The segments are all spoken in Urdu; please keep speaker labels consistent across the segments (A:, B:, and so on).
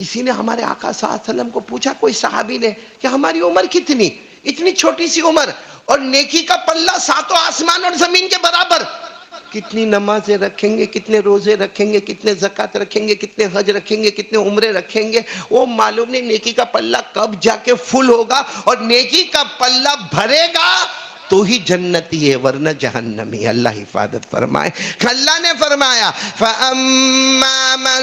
A: کسی نے ہمارے آقا صلی اللہ علیہ وسلم کو پوچھا، کوئی صحابی نے، کہ ہماری عمر کتنی، اتنی چھوٹی سی عمر، اور نیکی کا پلہ ساتوں آسمان اور زمین کے برابر، کتنی نمازیں رکھیں گے، کتنے روزے رکھیں گے، کتنے زکوٰۃ رکھیں گے، کتنے حج رکھیں گے، کتنے عمرے رکھیں گے، وہ معلوم نہیں نیکی کا پلہ کب جا کے فل ہوگا، اور نیکی کا پلہ بھرے گا تو ہی جنتی ہے، ورنہ جہنمی ہے۔ اللہ حفاظت فرمائے۔ اللہ نے فرمایا فَأَمَّا مَنْ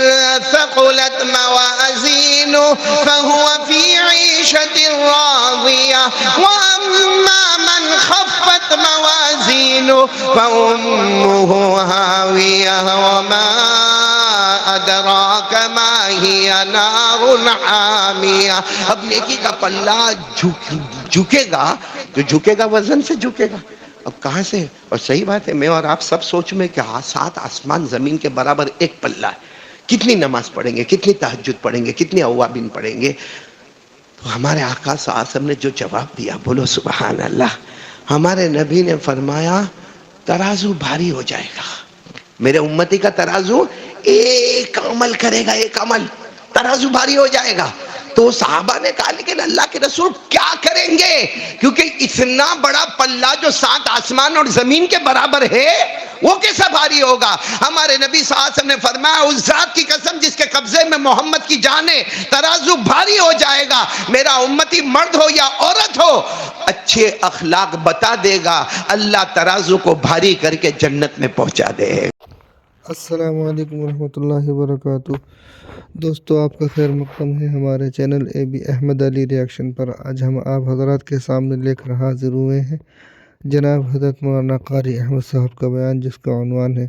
A: ثَقُلَتْ مَوَازِينُهُ فَهُوَ فِي عِيشَةٍ رَاضِيَةٍ وَأَمَّا مَنْ خَفَّتْ مَوَازِينُهُ فَأُمُّهُ هَاوِيَةٌ وَمَا أَدْرَاكَ مَا هِيَ نَارٌ حَامِيَةٌ۔ اب نیکی کا پلہ جھکے گا، جو جھکے گا وزن سے جھکے گا، اب کہاں سے؟ اور صحیح بات ہے، میں اور آپ سب سوچ میں کہ 7 آسمان زمین کے برابر ایک پلہ ہے، کتنی نماز پڑھیں گے، کتنی تہجد پڑھیں گے، کتنی اوابین پڑھیں گے؟ تو ہمارے آقا صلی اللہ علیہ وسلم نے جو جواب دیا، بولو سبحان اللہ۔ ہمارے نبی نے فرمایا ترازو بھاری ہو جائے گا، میرے امتی کا ترازو ایک عمل کرے گا، ایک عمل، ترازو بھاری ہو جائے گا۔ تو صحابہ نے کہا لیکن اللہ کے رسول کیا کریں گے؟ کیونکہ اتنا بڑا پلہ جو 7 آسمان اور زمین کے برابر ہے، وہ کیسا بھاری ہوگا؟ ہمارے نبی صلی اللہ علیہ وسلم نے فرمایا اس ذات کی قسم جس کے قبضے میں محمد کی جان ہے، ترازو بھاری ہو جائے گا، میرا امتی مرد ہو یا عورت ہو، اچھے اخلاق بتا دے گا، اللہ ترازو کو بھاری کر کے جنت میں پہنچا دے گا۔
B: السلام علیکم ورحمۃ اللہ وبرکاتہ۔ دوستو آپ کا خیر مقدم ہے ہمارے channel A B Ahmed Ali reaction پر۔ آج ہم آپ حضرات کے سامنے لے کر حاضر ہوئے ہیں جناب حضرت مولانا قاری احمد صاحب کا بیان، جس کا عنوان ہے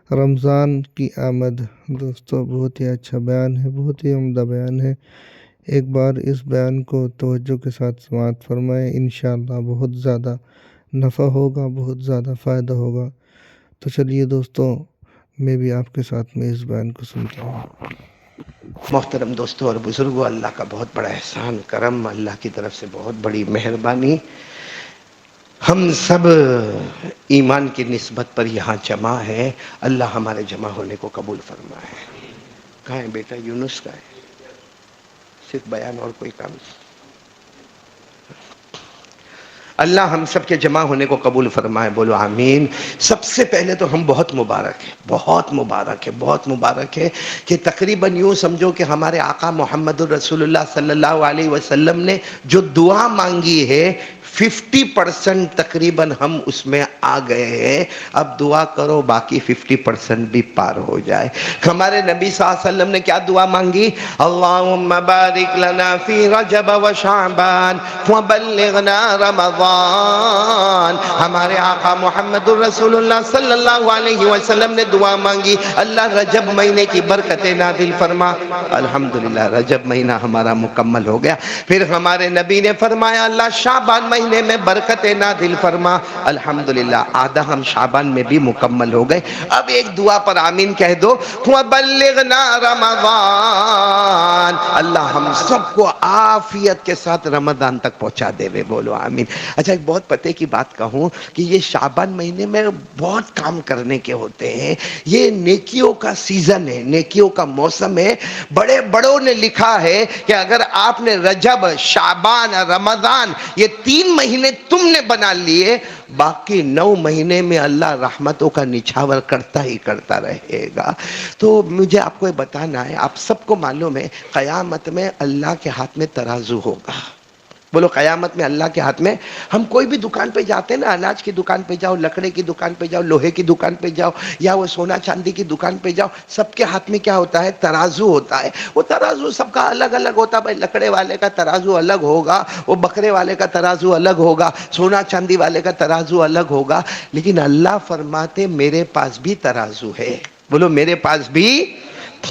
B: رمضان کی آمد۔ دوستو بہت ہی اچھا بیان ہے، بہت ہی عمدہ بیان ہے۔ ایک بار اس بیان کو توجہ کے ساتھ سماعت فرمائیں، انشاءاللہ بہت زیادہ نفع ہوگا، بہت زیادہ فائدہ ہوگا۔ تو چلیے دوستو، میں بھی آپ کے ساتھ میں اس بیان کو سنتا ہوں۔
A: محترم دوستو اور بزرگوں، اللہ کا بہت بڑا احسان کرم، اللہ کی طرف سے بہت بڑی مہربانی، ہم سب ایمان کی نسبت پر یہاں جمع ہے۔ اللہ ہمارے جمع ہونے کو قبول فرمائے۔ کہاں ہے بیٹا یونس؟ کا ہے صرف بیان اور کوئی کام نہیں؟ اللہ ہم سب کے جمع ہونے کو قبول فرمائے، بولو آمین۔ سب سے پہلے تو ہم بہت مبارک ہے، بہت مبارک ہے، بہت مبارک ہے کہ تقریباً یوں سمجھو کہ ہمارے آقا محمد الرسول اللہ صلی اللہ علیہ وسلم نے جو دعا مانگی ہے 50% تقریباً ہم اس میں آ گئے ہیں۔ اب دعا کرو باقی 50% بھی پار ہو جائے۔ ہمارے نبی صلی اللہ علیہ وسلم نے کیا دعا مانگی؟ اللہم بارک لنا فی رجب و شعبان وبلغنا رمضان۔ ہمارے آقا محمد الرسول اللہ صلی اللہ علیہ وسلم نے دعا مانگی، اللہ رجب مہینے کی برکتیں نازل فرما۔ الحمدللہ رجب مہینہ ہمارا مکمل ہو گیا۔ پھر ہمارے نبی نے فرمایا اللہ شعبان مہینے میں برکتیں نازل فرما۔ الحمدللہ آدھا ہم شعبان میں بھی مکمل ہو گئے۔ اب ایک دعا پر آمین کہہ دو، وَبَلِّغْنَا رمضان۔ اللہ ہم سب کو عافیت کے ساتھ رمضان تک پہنچا دے وے، بولو آمین۔ اچھا ایک بہت پتے کی بات کہوں کہ یہ شعبان مہینے میں بہت کام کرنے کے ہوتے ہیں، یہ نیکیوں کا سیزن ہے، نیکیوں کا موسم ہے۔ بڑے بڑوں نے لکھا ہے کہ اگر آپ نے رجب، شعبان، رمضان یہ 3 مہینے تم نے بنا لیے، باقی 9 مہینے میں اللہ رحمتوں کا نچھاور کرتا ہی کرتا رہے گا۔ تو مجھے آپ کو یہ بتانا ہے، آپ سب کو معلوم ہے قیامت میں اللہ کے ہاتھ میں ترازو ہوگا۔ بولو قیامت میں اللہ کے ہاتھ میں، ہم کوئی بھی دکان پہ جاتے ہیں نا، اناج کی دکان پہ جاؤ، لکڑے کی دکان پہ جاؤ، لوہے کی دکان پہ جاؤ، یا وہ سونا چاندی کی دکان پہ جاؤ، سب کے ہاتھ میں کیا ہوتا ہے؟ ترازو ہوتا ہے۔ وہ ترازو سب کا الگ الگ ہوتا ہے، بھائی لکڑے والے کا ترازو الگ ہوگا، وہ بکرے والے کا ترازو الگ ہوگا، سونا چاندی والے کا ترازو الگ ہوگا، لیکن اللہ فرماتے میرے پاس بھی ترازو ہے۔ بولو میرے پاس بھی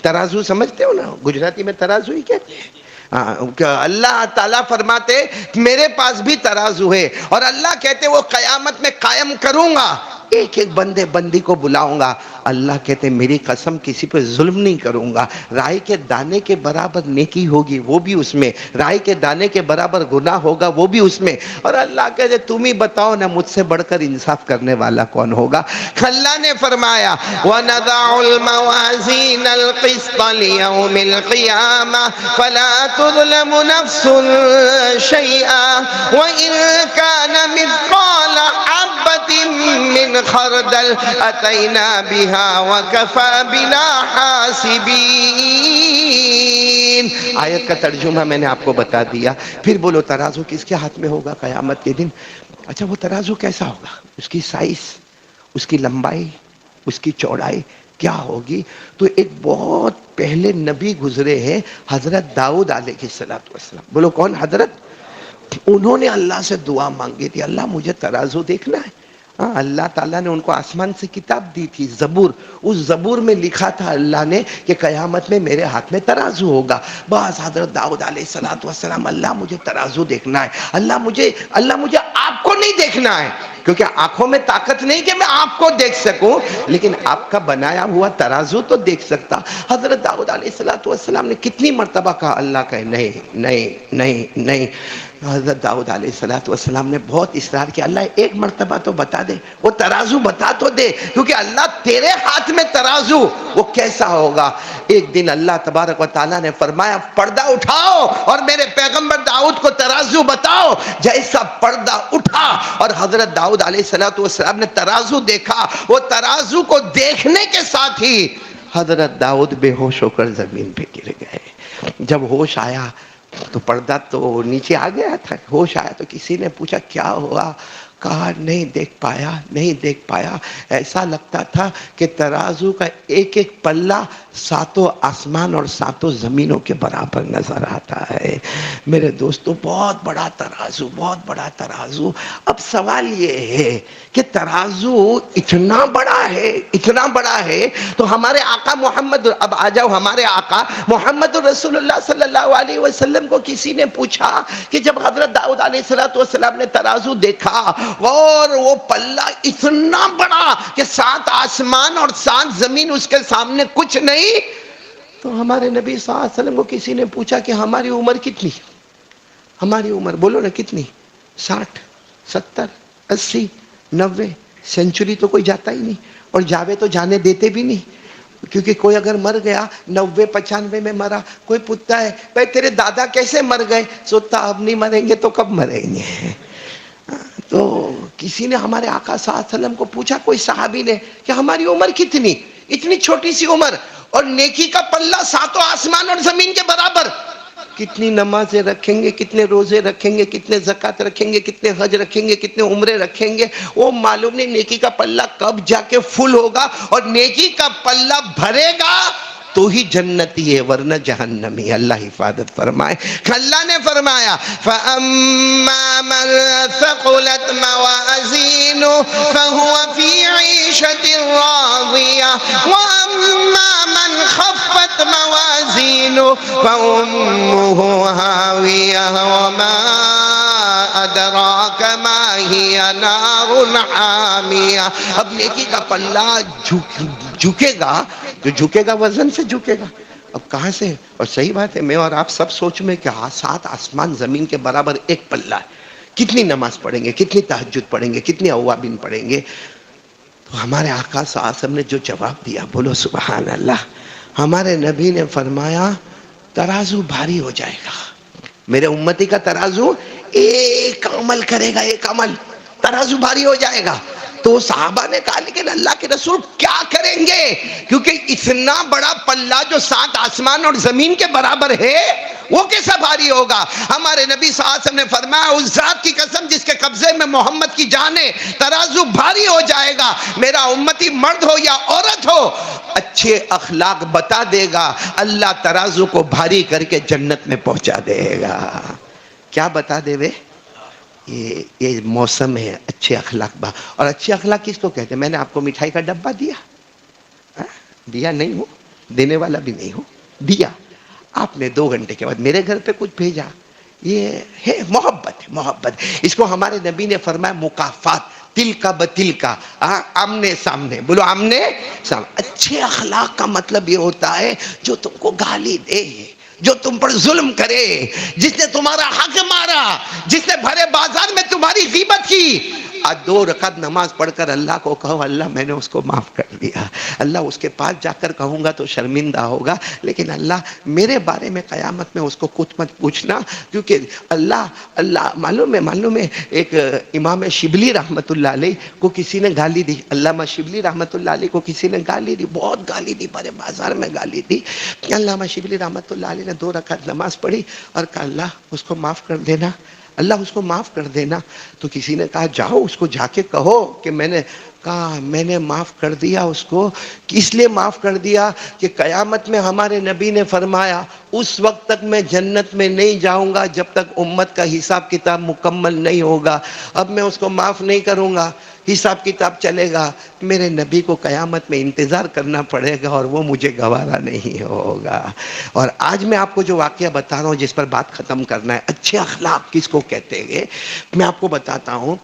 A: ترازو، سمجھتے ہو نا گجراتی میں ترازو ہی کہتے ہیں۔ اللہ تعالیٰ فرماتے میرے پاس بھی ترازو ہے، اور اللہ کہتے وہ قیامت میں قائم کروں گا۔ ایک ایک بندے بندی کو بلاؤں گا. اللہ کہتے میری قسم کسی پہ ظلم نہیں کروں گا. رائی کے دانے کے برابر نیکی ہوگی وہ بھی اس میں, رائی کے دانے کے برابر گناہ ہوگا وہ بھی اس میں. اور اللہ کہتے تم ہی بتاؤ نا مجھ سے بڑھ کر انصاف کرنے والا کون ہوگا. اللہ نے فرمایا وَنَضَعُ الْمَوَازِينَ الْقِسْطَ لِيَوْمِ الْقِيَامَةِ فَلَا تُظْلَمُ نَفْسٌ شَيْئًا وَإِنْ كَانَ مِثْقَالَ حَبَّةٍ مِّنْ خَرْدَلٍ أَتَيْنَا بِهَا وَكَفَى بِنَا حَاسِبِينَ. آیت کا ترجمہ میں نے آپ کو بتا دیا. پھر بولو ترازو کس کے ہاتھ میں ہوگا قیامت کے دن؟ اچھا وہ ترازو کیسا ہوگا؟ اس کی سائز, اس کی لمبائی, اس کی چوڑائی کیا ہوگی؟ تو ایک بہت پہلے نبی گزرے ہیں حضرت داؤد علیہ السلام. بولو کون حضرت؟ انہوں نے اللہ سے دعا مانگی تھی, اللہ مجھے ترازو دیکھنا ہے. اللہ تعالیٰ نے ان کو آسمان سے کتاب دی تھی زبور. اس زبور میں لکھا تھا اللہ نے کہ قیامت میں میرے ہاتھ میں ترازو ہوگا. بس حضرت داؤد علیہ السلام اللہ مجھے ترازو دیکھنا ہے, اللہ مجھے آپ کو نہیں دیکھنا ہے, کیونکہ آنکھوں میں طاقت نہیں کہ میں آپ کو دیکھ سکوں, لیکن آپ کا بنایا ہوا ترازو تو دیکھ سکتا. حضرت داؤد علیہ السلام نے کتنی مرتبہ کہا, اللہ کہے نہیں نہیں نہیں نہیں. حضرت داؤد علیہ السلام نے بہت اصرار کیا, اللہ ایک مرتبہ تو بتا دے, وہ ترازو بتا تو دے, کیونکہ اللہ تیرے ہاتھ میں ترازو وہ کیسا ہوگا. ایک دن اللہ تبارک و تعالیٰ نے فرمایا پردہ اٹھاؤ اور میرے پیغمبر داؤد کو ترازو بتاؤ. جیسا پردہ اٹھا اور حضرت داؤد علیہ السلام نے ترازو دیکھا, وہ ترازو کو دیکھنے کے ساتھ ہی حضرت داؤد بے ہوش ہو کر زمین پہ گر گئے. جب ہوش آیا تو پردہ تو نیچے آ گیا تھا. ہوش آیا تو کسی نے پوچھا کیا ہوا؟ کہا نہیں دیکھ پایا. ایسا لگتا تھا کہ ترازو کا ایک ایک پلہ ساتوں آسمان اور ساتوں زمینوں کے برابر نظر آتا ہے. میرے دوستو بہت بڑا ترازو. اب سوال یہ ہے کہ ترازو اتنا بڑا ہے تو ہمارے آقا محمد, اب آ جاؤ ہمارے آقا محمد رسول اللہ صلی اللہ علیہ وسلم کو کسی نے پوچھا کہ جب حضرت داؤد علیہ السلام نے ترازو دیکھا اور وہ پلہ اتنا بڑا کہ 7 آسمان اور 7 زمین اس کے سامنے کچھ نہیں, تو ہمارے نبی صلی اللہ علیہ وسلم کو کسی نے پوچھا کہ ہماری عمر کتنی, ہماری عمر بولو نا کتنی, 60 70 80 90 سینچری تو کوئی جاتا ہی نہیں, اور جاوے تو جانے دیتے بھی نہیں, کیونکہ کوئی اگر مر گیا 90 95 میں مرا, کوئی پوچھتا ہے بھائی تیرے دادا کیسے مر گئے, سوتا اب نہیں مریں گے تو کب مریں گے. تو کسی نے ہمارے آقا صلی اللہ علیہ وسلم کو پوچھا, کوئی صحابی نے, کہ ہماری عمر کتنی, اتنی چھوٹی سی عمر اور نیکی کا پلہ 7 آسمان اور زمین کے برابر, کتنی نمازیں رکھیں گے, کتنے روزے رکھیں گے, کتنے زکوٰۃ رکھیں گے, کتنے حج رکھیں گے, کتنے عمرے رکھیں گے, وہ معلوم نہیں نیکی کا پلہ کب جا کے فل ہوگا, اور نیکی کا پلہ بھرے گا تو ہی جنتی ہے ورنہ جہنمی. اللہ حفاظت فرمائے. اللہ نے فرمایا فَأَمَّا مَنْ ثَقُلَتْ مَوَازِينُهُ فَهُوَ فِي عِيشَةٍ رَاضِيَةٍ وَأَمَّا مَنْ خَفَّتْ مَوَازِينُهُ فَأُمُّهُ هَاوِيَةٌ وَمَا أَدْرَاكَ مَا هِيَ نَارٌ حَامِيَةٌ. اب نیکی کا پلہ جھکے گا, جو جھکے گا وزن سے جھکے گا. اب کہاں سے؟ اور صحیح بات ہے, میں اور آپ سب سوچ میں کہ 7 آسمان زمین کے برابر ایک پلہ ہے, کتنی نماز پڑھیں گے, کتنی تہجد پڑھیں گے, کتنی اوابین پڑھیں گے. تو ہمارے آقا صلی اللہ علیہ وسلم نے جو جواب دیا, بولو سبحان اللہ. ہمارے نبی نے فرمایا ترازو بھاری ہو جائے گا, میرے امتی کا ترازو ایک عمل کرے گا, ایک عمل, ترازو بھاری ہو جائے گا. تو صحابہ نے کہا لیکن اللہ کے رسول کیا کریں گے, کیونکہ اتنا بڑا پلہ جو 7 آسمان اور زمین کے برابر ہے وہ کیسا بھاری ہوگا. ہمارے نبی صلی اللہ علیہ وسلم نے فرمایا اس ذات کی قسم جس کے قبضے میں محمد کی جان ہے, ترازو بھاری ہو جائے گا. میرا امتی مرد ہو یا عورت ہو, اچھے اخلاق بتا دے گا, اللہ ترازو کو بھاری کر کے جنت میں پہنچا دے گا. کیا بتا دے وے؟ یہ موسم ہے اچھے اخلاق با. اور اچھے اخلاق کس کو کہتے ہیں؟ میں نے آپ کو مٹھائی کا ڈبہ دیا نہیں ہوں, دینے والا بھی نہیں ہوں, دیا. آپ نے 2 گھنٹے کے بعد میرے گھر پہ کچھ بھیجا, یہ ہے محبت. اس کو ہمارے نبی نے فرمایا مکافات, تل کا بتل کا، آمنے سامنے، بولو آمنے سامنے۔ اچھے اخلاق کا مطلب یہ ہوتا ہے جو تم کو گالی دے، جو تم پر ظلم کرے، جس نے تمہارا حق مارا، جس نے بھرے بازار میں تمہاری غیبت کی، آج 2 رکعت نماز پڑھ کر اللہ کو کہو اللہ میں نے اس کو معاف کر دیا۔ اللہ اس کے پاس جا کر کہوں گا تو شرمندہ ہوگا، لیکن اللہ میرے بارے میں قیامت میں اس کو کچھ مت پوچھنا، کیونکہ اللہ معلوم ہے ایک امام شبلی رحمت اللہ علیہ کو کسی نے گالی دی، علامہ شبلی رحمت اللہ علیہ کو کسی نے گالی دی، بہت گالی دی، بڑے بازار میں گالی دی۔ علامہ شبلی رحمت اللہ علیہ نے 2 رکعت نماز پڑھی اور کہا اللہ اس کو معاف کر دینا، اللہ اس کو معاف کر دینا۔ تو کسی نے کہا جاؤ اس کو جا کے کہو کہ میں نے معاف کر دیا اس کو، اس لیے معاف کر دیا کہ قیامت میں ہمارے نبی نے فرمایا اس وقت تک میں جنت میں نہیں جاؤں گا جب تک امت کا حساب کتاب مکمل نہیں ہوگا۔ اب میں اس کو معاف نہیں کروں گا، حساب کتاب چلے گا، میرے نبی کو قیامت میں انتظار کرنا پڑے گا اور وہ مجھے گوارا نہیں ہوگا۔ اور آج میں آپ کو جو واقعہ بتا رہا ہوں جس پر بات ختم کرنا ہے، اچھے اخلاق کس کو کہتے ہیں، میں آپ کو بتاتا ہوں۔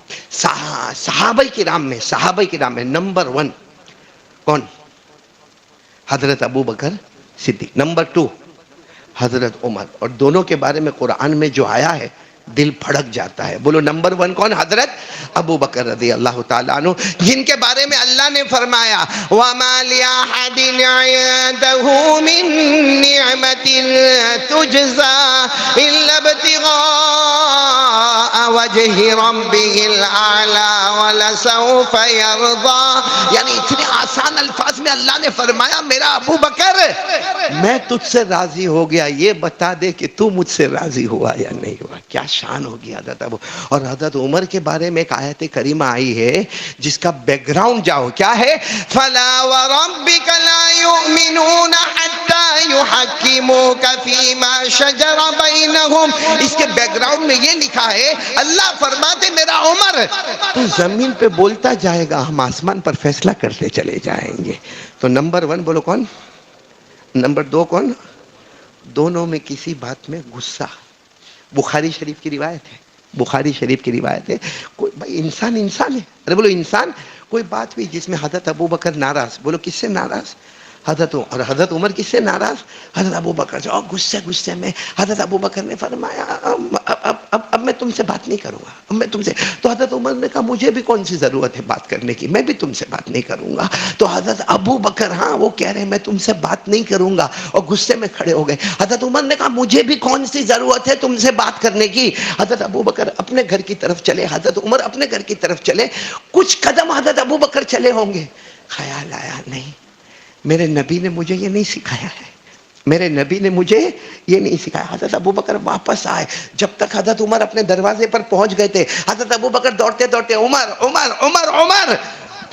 A: صحابہ کرام میں نمبر 1 کون؟ حضرت ابو بکر صدیق، نمبر 2 حضرت عمر، اور دونوں کے بارے میں قرآن میں جو آیا ہے دل پھڑک جاتا ہے۔ بولو نمبر 1 کون؟ حضرت ابو بکر رضی اللہ تعالیٰ عنہ، جن کے بارے میں اللہ نے فرمایا وَمَا لِأَحَدٍ عِندَهُ مِن نِعْمَةٍ تُجْزَى إِلَّا ابْتِغَاءَ وَجْهِ رَبِّهِ الْأَعْلَى وَلَسَوْفَ يَرْضَى۔ یعنی اتنے آسان الفاظ میں اللہ نے فرمایا میرا ابو بکر میں تجھ سے راضی ہو گیا، یہ بتا دے کہ تو مجھ سے راضی ہوا یا نہیں ہوا۔ کیا شان ہوگی حضرت ابو۔ اور حضرت عمر کے بارے میں ایک آیت کریمہ آئی ہے جس کا بیک گراؤنڈ جاؤ، کیا ہے؟ فَلَا وَرَبِّكَ لَا يُؤْمِنُونَ حَتَّى يُحَكِّمُوكَ فِي مَا شَجَرَ بَيْنَهُمْ۔ اس کے بیک گراؤنڈ میں یہ لکھا ہے اللہ فرماتے میرا عمر تو زمین پہ بولتا جائے گا، ہم آسمان پر فیصلہ کرتے چلے جائیں گے۔ تو نمبر 1 بولو کون؟ نمبر 2 کون؟ دونوں میں کسی بات میں غصہ۔ بخاری شریف کی روایت ہے، بخاری شریف کی روایت ہے، کوئی بھائی انسان ہے، ارے بولو انسان، کوئی بات بھی جس میں حضرت ابو بکر ناراض، بولو کس سے ناراض؟ اور حضرت عمر کس سے ناراض؟ حضرت ابو بکر سے۔ اور غصے میں حضرت ابو بکر نے فرمایا اب میں تم سے بات نہیں کروں گا، اب میں تم سے۔ تو حضرت عمر نے کہا مجھے بھی کون سی ضرورت ہے بات کرنے کی، میں بھی تم سے بات نہیں کروں گا۔ تو حضرت ابو بکر وہ کہہ رہے ہیں میں تم سے بات نہیں کروں گا، اور غصے میں کھڑے ہو گئے۔ حضرت عمر نے کہا مجھے بھی کون سی ضرورت ہے تم سے بات کرنے کی۔ حضرت ابو بکر اپنے گھر کی طرف چلے، حضرت عمر اپنے گھر کی طرف چلے، کچھ قدم حضرت ابو بکر چلے ہوں گے، خیال آیا نہیں میرے نبی نے مجھے یہ نہیں سکھایا ہے، میرے نبی نے مجھے یہ نہیں سکھایا۔ حضرت ابو بکر واپس آئے، جب تک حضرت عمر اپنے دروازے پر پہنچ گئے تھے حضرت ابو بکر دوڑتے عمر عمر عمر عمر۔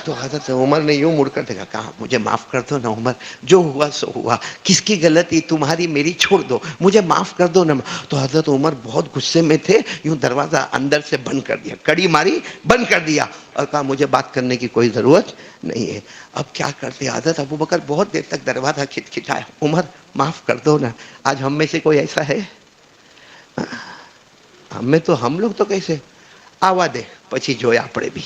A: تو حضرت عمر نے یوں مڑ کر دیکھا، کہا مجھے معاف کر دو نا عمر، جو ہوا سو ہوا، کس کی غلطی تمہاری میری چھوڑ دو، مجھے معاف کر دو نا۔ تو حضرت عمر بہت غصے میں تھے، یوں دروازہ اندر سے بند کر دیا، کڑی ماری بند کر دیا، اور کہا مجھے بات کرنے کی کوئی ضرورت نہیں ہے۔ اب کیا کرتے؟ حضرت ابو بکر بہت دیر تک دروازہ کھٹکھٹایا، عمر معاف کر دو نا۔ آج ہم میں سے کوئی ایسا ہے؟ ہم لوگ تو کیسے آوا دے پچھی جویا پڑے بھی۔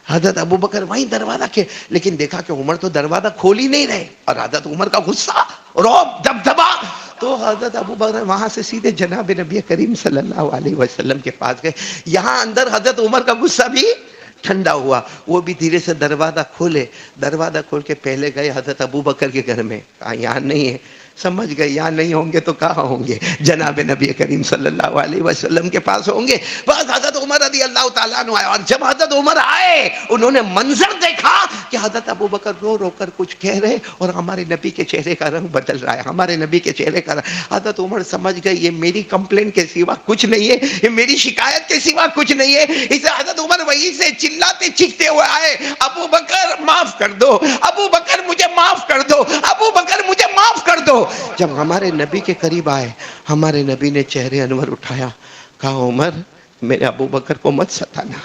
A: حضرت ابو بکر وہیں دروازہ کے، لیکن دیکھا کہ عمر تو دروازہ کھول ہی نہیں رہے، اور حضرت عمر کا غصہ، رعب، دبدبا۔ تو حضرت ابو بکر وہاں سے سیدھے جناب نبی کریم صلی اللہ علیہ وسلم کے پاس گئے۔ یہاں اندر حضرت عمر کا غصہ بھی ٹھنڈا ہوا، وہ بھی دھیرے سے دروازہ کھولے، دروازہ کھول کے پہلے گئے حضرت ابو بکر کے گھر میں، کہا یہاں نہیں ہے، سمجھ گئے یہاں نہیں ہوں گے تو کہاں ہوں گے؟ جناب نبی کریم صلی اللہ علیہ وسلم کے پاس ہوں گے۔ بس حضرت عمر رضی اللہ تعالیٰ عنہ آئے، اور جب حضرت عمر آئے انہوں نے منظر دیکھا کہ حضرت ابو بکر رو رو کر کچھ کہہ رہے، اور ہمارے نبی کے چہرے کا رنگ بدل رہا ہے، ہمارے نبی کے چہرے کا رنگ۔ حضرت عمر سمجھ گئے یہ میری کمپلین کے سوا کچھ نہیں ہے، یہ میری شکایت کے سوا کچھ نہیں ہے۔ اسے حضرت عمر وہیں سے چلاتے چیختے ہوئے آئے، ابو بکر معاف کر دو، ابو بکر مجھے معاف کر دو، ابو بکر مجھے معاف کر دو۔ جب ہمارے نبی کے قریب آئے، ہمارے نبی نے چہرے انور اٹھایا، کہا عمر میرے ابو بکر کو مت ستانا۔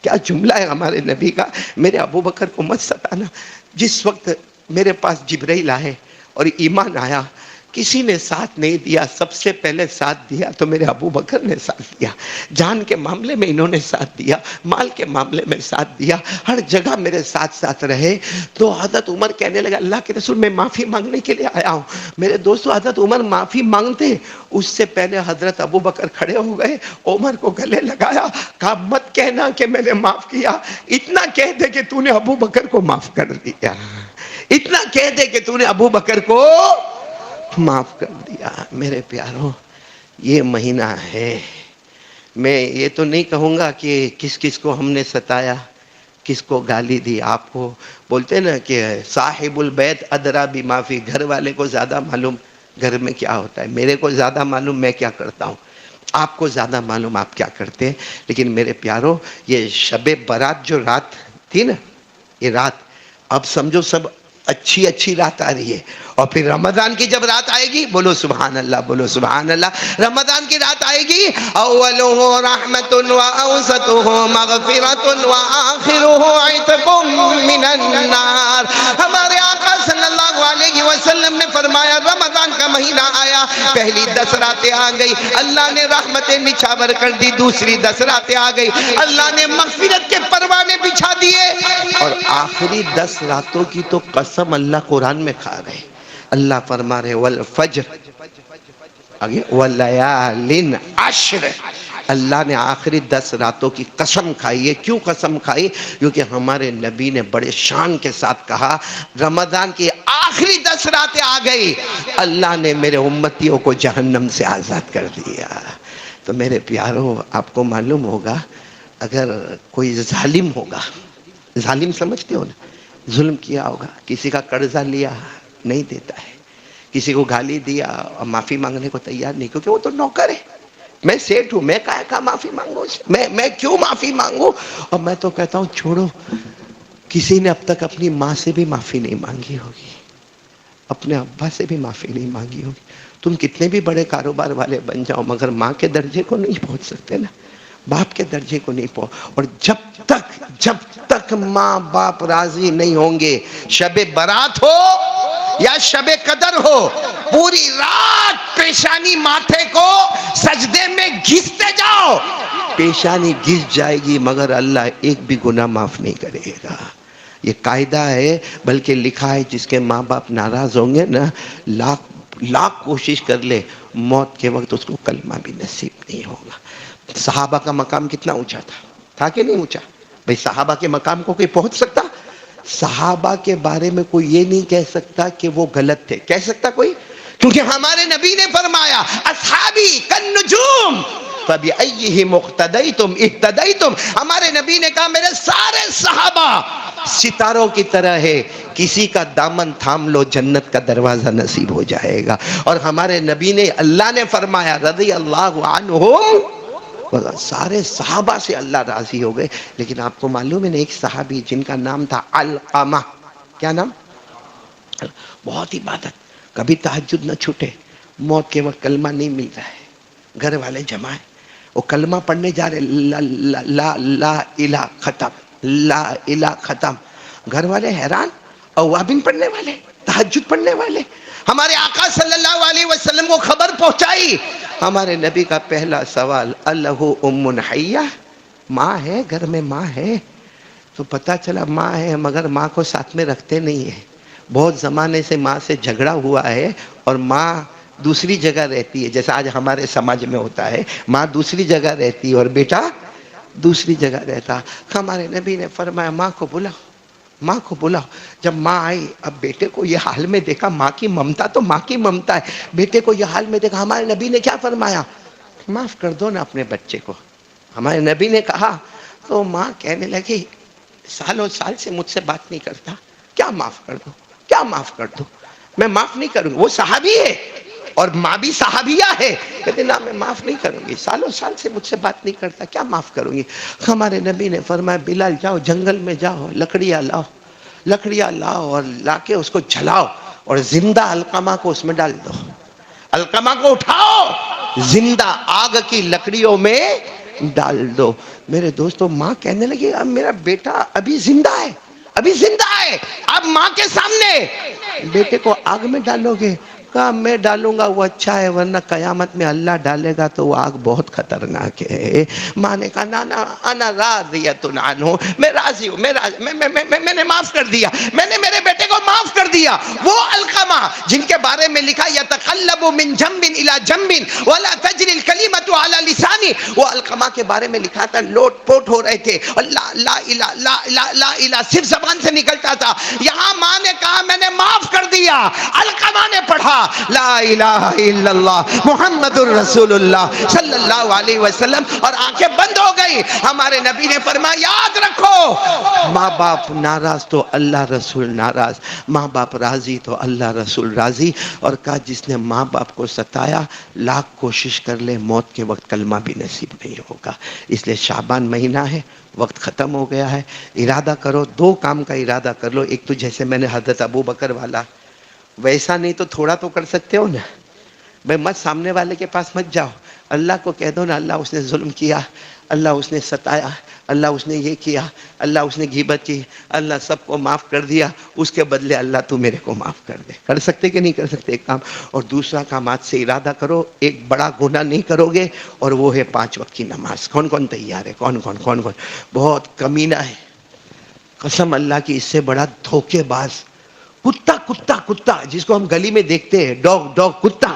A: کیا جملہ ہے ہمارے نبی کا، میرے ابو بکر کو مت ستانا۔ جس وقت میرے پاس جبرائیل آئے اور ایمان آیا کسی نے ساتھ نہیں دیا، سب سے پہلے ساتھ دیا تو میرے ابو بکر نے ساتھ دیا۔ جان کے معاملے میں انہوں نے ساتھ دیا، مال کے معاملے میں ساتھ دیا، ہر جگہ میرے ساتھ ساتھ رہے۔ تو حضرت عمر کہنے لگا اللہ کے رسول میں معافی مانگنے کے لیے آیا ہوں۔ میرے دوستو حضرت عمر معافی مانگتے اس سے پہلے حضرت ابو بکر کھڑے ہو گئے، عمر کو گلے لگایا، کہا مت کہنا کہ میں نے معاف کیا، اتنا کہہ دے کہ تو نے ابو بکر کو معاف کر دیا، اتنا کہہ دے کہ تو نے ابو بکر کو معاف کر دیا۔ میرے پیاروں، یہ مہینہ ہے، میں یہ تو نہیں کہوں گا کہ کس کس کو ہم نے ستایا، کس کو گالی دی۔ آپ کو بولتے نا کہ صاحب البیت ادرا بما فی، گھر والے کو زیادہ معلوم گھر میں کیا ہوتا ہے، میرے کو زیادہ معلوم میں کیا کرتا ہوں، آپ کو زیادہ معلوم آپ کیا کرتے ہیں۔ لیکن میرے پیاروں، یہ شب برات جو رات تھی نا، یہ رات اب سمجھو سب اچھی اچھی رات آ رہی ہے، اور پھر رمضان کی جب رات آئے گی، بولو سبحان اللہ، بولو سبحان اللہ، رمضان کی رات آئے گی، اولہ رحمت و اوسطہ مغفرت و آخرہ عتق من النار۔ ہمارے آقا صلی اللہ علیہ وسلم نے فرمایا رمضان کا مہینہ آیا، پہلی 10 راتیں آ گئی، اللہ نے رحمتیں نچھاور کر دی، دوسری 10 راتیں آ گئی، اللہ نے مغفرت کے پروانے بچھا دیے، اور آخری 10 راتوں کی تو قسم اللہ قرآن میں کھا گئے۔ اللہ فرما رہے والفجر، آگے ولیال عشر، اللہ نے آخری 10 راتوں کی قسم کھائی ہے۔ کیوں قسم کھائی؟ کیونکہ ہمارے نبی نے بڑے شان کے ساتھ کہا رمضان کی آخری 10 راتیں آ گئی، اللہ نے میرے امتیوں کو جہنم سے آزاد کر دیا۔ تو میرے پیاروں، آپ کو معلوم ہوگا اگر کوئی ظالم ہوگا، ظالم سمجھتے ہو نا، ظلم کیا ہوگا، کسی کا قرضہ لیا نہیں دیتا ہے، کسی کو گالی دیا اور معافی مانگنے کو تیار نہیں، کیونکہ وہ تو نوکر ہے، میں سیٹ ہوں، میں کہا معافی مانگوں، میں کیوں معافی مانگوں؟ اور میں تو کہتا ہوں چھوڑو، کسی نے اب تک اپنی ماں سے بھی معافی نہیں مانگی ہوگی، اپنے ابا سے بھی معافی نہیں مانگی ہوگی۔ تم کتنے بھی بڑے کاروبار والے بن جاؤ، مگر ماں کے درجے کو نہیں پہنچ سکتے نا، باپ کے درجے کو نہیں پہنچ۔ اور جب تک ماں باپ راضی نہیں ہوں گے، شب برات ہو یا شب قدر ہو، پوری رات پیشانی ماتھے کو سجدے میں گھستے جاؤ، پیشانی گھس جائے گی مگر اللہ ایک بھی گناہ معاف نہیں کرے گا۔ یہ قاعدہ ہے، بلکہ لکھا ہے جس کے ماں باپ ناراض ہوں گے نا، لاکھ کوشش کر لے، موت کے وقت اس کو کلمہ بھی نصیب نہیں ہوگا۔ صحابہ کا مقام کتنا اونچا تھا کہ نہیں اونچا؟ بھئی صحابہ کے مقام کو کوئی پہنچ سکتا؟ صحابہ کے بارے میں کوئی یہ نہیں کہہ سکتا کہ وہ غلط تھے، کہہ سکتا کوئی؟ کیونکہ ہمارے نبی نے فرمایا اصحابی کالنجوم فبأیہم اقتدیتم اہتدیتم، ہمارے نبی نے کہا میرے سارے صحابہ ستاروں کی طرح ہے، کسی کا دامن تھام لو جنت کا دروازہ نصیب ہو جائے گا۔ اور ہمارے نبی نے، اللہ نے فرمایا رضی اللہ عنہم، سارے صحابہ سے اللہ راضی ہو گئے۔ لیکن آپ کو معلوم ہے نا، ایک صحابی جن کا نام تھا علقمہ، کیا نام؟ بہت عبادت، کبھی تہجد نہ چھوٹے، موت کے وقت کلمہ نہیں مل رہا ہے، گھر والے جمع ہیں، وہ کلمہ پڑھنے جا رہے، لا الہ ختم، لا الہ ختم، گھر والے حیران، اوابین پڑھنے والے، تہجد پڑھنے والے۔ ہمارے آقا صلی اللہ علیہ وسلم کو خبر پہنچائی، ہمارے نبی کا پہلا سوال الہ ام حیہ، ماں ہے گھر میں، ماں ہے؟ تو پتہ چلا ماں ہے مگر ماں کو ساتھ میں رکھتے نہیں ہیں، بہت زمانے سے ماں سے جھگڑا ہوا ہے اور ماں دوسری جگہ رہتی ہے، جیسا آج ہمارے سماج میں ہوتا ہے، ماں دوسری جگہ رہتی ہے اور بیٹا دوسری جگہ رہتا۔ ہمارے نبی نے فرمایا ماں کو بلاؤ، ماں کو بلاؤ۔ جب ماں آئی، اب بیٹے کو یہ حال میں دیکھا، ماں کی ممتا تو ماں کی ممتا ہے، بیٹے کو یہ حال میں دیکھا، ہمارے نبی نے کیا فرمایا؟ معاف کر دو نا اپنے بچے کو، ہمارے نبی نے کہا۔ تو ماں کہنے لگی سالوں سال سے مجھ سے بات نہیں کرتا، کیا معاف کر دو، کیا معاف کر دو، میں معاف نہیں کروں گی، وہ صحابی ہے اور ماں بھی صحابیہ ہے، کہتے نا میں معاف نہیں کروں گی، سالوں سال سے مجھ سے بات نہیں کرتا، کیا معاف کروں گی؟ ہمارے نبی نے فرمایا بلال جاؤ جنگل میں جاؤ، لکڑیاں لاؤ اور لا کے اس کو جلاؤ اور زندہ علقمہ کو اس میں ڈال دو، علقمہ کو اٹھاؤ، زندہ آگ کی لکڑیوں میں ڈال دو۔ میرے دوستو، ماں کہنے لگی اب میرا بیٹا ابھی زندہ ہے، اب ماں کے سامنے بیٹے کو آگ میں ڈالو گے؟ کہا میں ڈالوں گا وہ اچھا ہے، ورنہ قیامت میں اللہ ڈالے گا تو وہ آگ بہت خطرناک ہے۔ ماں نے کہا نا نا انا راضیۃ عنہ، میں راضی ہوں، میں نے معاف کر دیا، میں نے میرے بیٹے کو معاف کر دیا۔ وہ علقمہ جن کے بارے میں لکھا یتقلب من جنب الی جنب ولا تجری الکلمۃ علی لسانی، وہ علقمہ کے بارے میں لکھا تھا لوٹ پوٹ ہو رہے تھے اور لا لا الہ لا لا لا الہ صرف زبان سے نکلتا تھا۔ یہاں ماں نے کہا میں نے معاف کر دیا، علقمہ نے پڑھا لا الہ الا اللہ محمد الرسول اللہ صلی اللہ علیہ وسلم اور آنکھیں بند ہو گئی۔ ہمارے نبی نے فرمایا یاد رکھو، ماں باپ ناراض تو اللہ رسول ناراض، ماں باپ راضی تو اللہ رسول راضی۔ اور کہا جس نے ماں باپ کو ستایا لاکھ کوشش کر لے موت کے وقت کلمہ بھی نصیب نہیں ہوگا۔ اس لیے شعبان مہینہ ہے، وقت ختم ہو گیا ہے، ارادہ کرو، دو کام کا ارادہ کر لو۔ ایک تو جیسے میں نے حضرت ابو بکر والا، ویسا نہیں تو تھوڑا تو کر سکتے ہو نا بھائی، مت سامنے والے کے پاس مت جاؤ، اللہ کو کہہ دو نا اللہ اس نے ظلم کیا، اللہ اس نے ستایا، اللہ اس نے یہ کیا، اللہ اس نے غیبت کی، اللہ سب کو معاف کر دیا، اس کے بدلے اللہ تو میرے کو معاف کر دے۔ کر سکتے کہ نہیں کر سکتے ایک کام؟ اور دوسرا کام آج سے ارادہ کرو ایک بڑا گناہ نہیں کرو گے، اور وہ ہے 5 وقت کی نماز۔ کون کون تیار ہے؟ کون کون بہت کمینہ ہے قسم اللہ کی، اس سے بڑا دھوکے باز کتا جس کو ہم گلی میں دیکھتے ہیں، ڈاگ کتا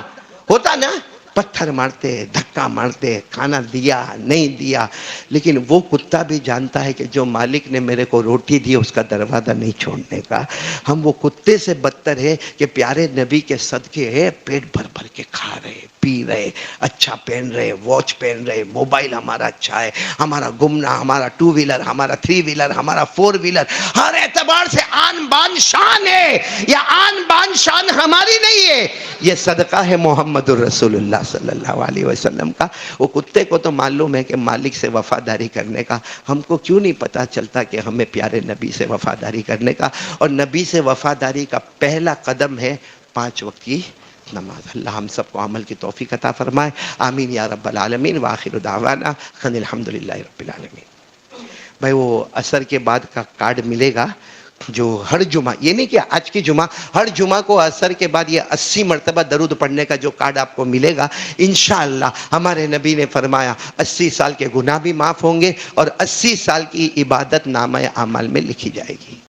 A: ہوتا نا، پتھر مارتے، دھکا مارتے، کھانا دیا نہیں دیا، لیکن وہ کتا بھی جانتا ہے کہ جو مالک نے میرے کو روٹی دی اس کا دروازہ نہیں چھوڑنے کا۔ ہم وہ کتے سے بدتر ہے کہ پیارے نبی کے صدقے ہے پیٹ بھر بھر کے کھا رہے، پی رہے، اچھا پہن رہے، واچ پہن رہے، موبائل ہمارا اچھا ہے، ہمارا گمنا، ہمارا 2 ویلر، ہمارا 3 ویلر، ہمارا 4 ویلر، ہر اعتبار سے آن بان شان ہے۔ یا آن بان شان ہماری نہیں ہے، یہ صدقہ ہے محمد الرسول اللہ صلی اللہ علیہ وسلم کا۔ وہ کتے کو تو معلوم ہے کہ مالک سے وفاداری کرنے کا، ہم کو کیوں نہیں پتا چلتا کہ ہمیں پیارے نبی سے وفاداری کرنے کا؟ اور نبی سے وفاداری کا پہلا قدم ہے 5 وقت کی نماز۔ اللہ ہم سب کو عمل کی توفیق عطا فرمائے، آمین یا رب العالمین۔ وآخر دعوانا ان الحمدللہ رب العالمین۔ بھائی وہ عصر کے بعد کا کارڈ ملے گا جو ہر جمعہ، یہ نہیں کہ آج کی جمعہ، ہر جمعہ کو عصر کے بعد یہ 80 مرتبہ درود پڑھنے کا جو کارڈ آپ کو ملے گا، انشاءاللہ ہمارے نبی نے فرمایا 80 سال کے گناہ بھی معاف ہوں گے اور 80 سال کی عبادت نامہ اعمال میں لکھی جائے گی۔